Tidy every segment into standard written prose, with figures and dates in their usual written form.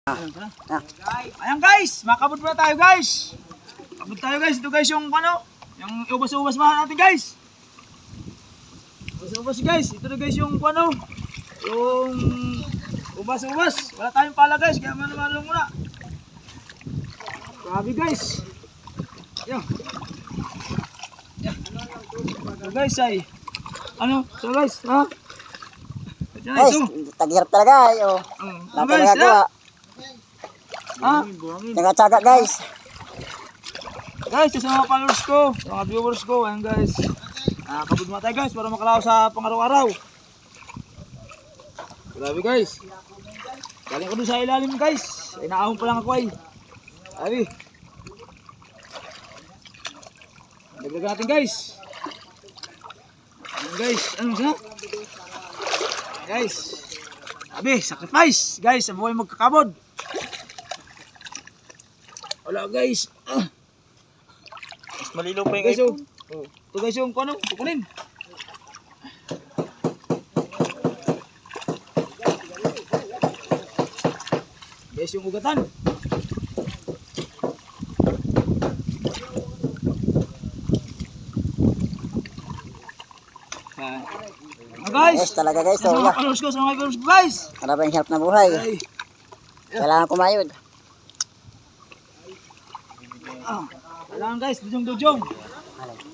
Ayan guys, makabot na tayo guys. Kabot tayo guys. Ito guys yung ano, yung ubas-ubas mahal natin guys. Ubas-ubas guys. Ito na guys yung ano, yung ubas-ubas. Wala tayong pala guys, kaya mano-mano muna. Grabe guys. Ayan. Ito guys ay, ano, so guys, ha? Guys, taghirap talaga ayo. Guys, ha? Nagtsaga guys. Guys, sa mga followers ko, sa mga viewers ko, ayan guys. Kabod muna tayo guys para makalaw sa pang-araw-araw. Grabe guys. Galing ko dun sa ilalim guys. Ay naahon pa lang ako ay. Grabe. Dagdag natin guys. Ayan guys, ano siya? Guys. Grabe, sacrifice. Guys, sa buhay magkakabod. Wala guys. Mas malilo pa yung Guys, iPhone. ito guys yung ano, kukunin. Guys, yung ugatan. Guys, Talaga guys. sa So, mga followers ko, sa mga viewers ko guys. marami hirap na buhay. Ay, Kailangan kumayod. kailangan guys, dujong-dujong.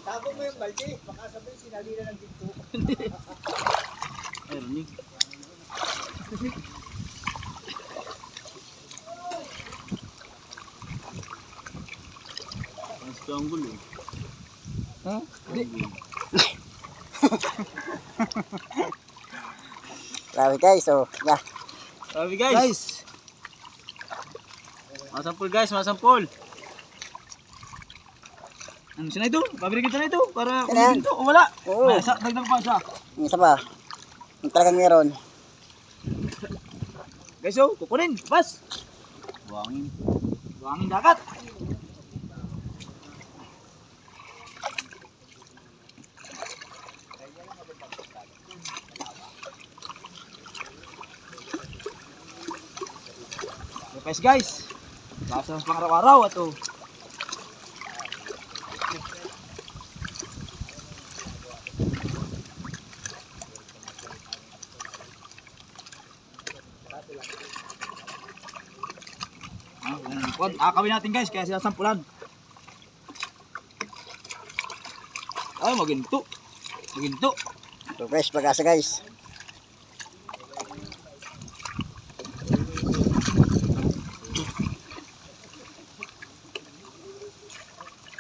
Tago mo yung balde, baka sabihin sinalila ng ginto. Ay, rinig. Mas jungle eh. Ha? Di. Grabe guys. So, yeah. Sabi guys. Guys, Masampol guys, masampol. ano siya na ito? Pabili kita na ito para Ano yan? kunin ito o wala. Oo. Ay, dagdag pa siya. Yung isa pa. Yung talagang meron. Guys, oh, kukunin. Bas. Buhangin. Buhangin dagat. Guys, basa sa pang-araw-araw ato. Akawin natin guys, kaya sila sampulan. Ay, maginto. Maginto. So, fresh pag-asa guys.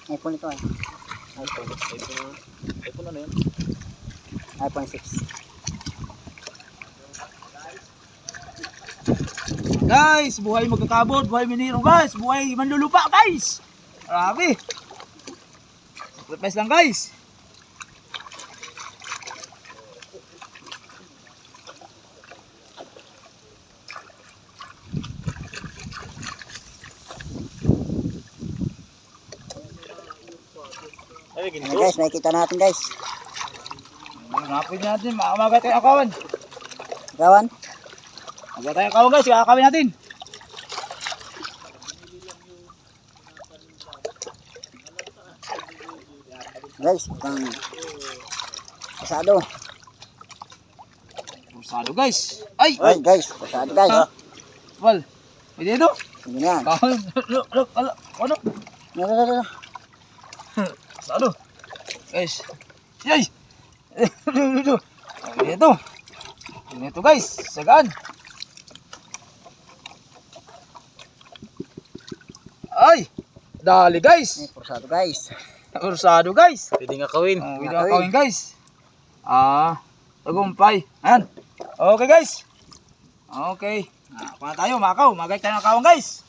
iPhone ito iPhone ano yun? iPhone 6. Guys, buhay magkakabot, buhay miniro guys, buhay manlulupa guys. Grabe. Sacrifice lang guys. Ay, Ayan ginto. guys, makikita natin guys. Hanapin natin, maga tayo akawan. Gawan. Maga tayo akawan guys, kakawin natin. Guys, pang pasado. Pusado guys. Ay! Ay guys, pasado guys. Wal. Pwede ito? Hindi yan. Look, ano? No. Pusado. Guys. Yay! Pwede ito. Pwede ito guys. Sagaan. Ay! Dali guys. Pasado guys. Pusado guys. Pwede nga kawin. Video kawin guys. Tagumpay. Ayan. Okay guys. Okay. Kuha tayo, makaw. Magay tayo ng kawang guys.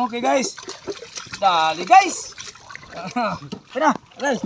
Okay guys. Dali guys. Kaya na. Guys.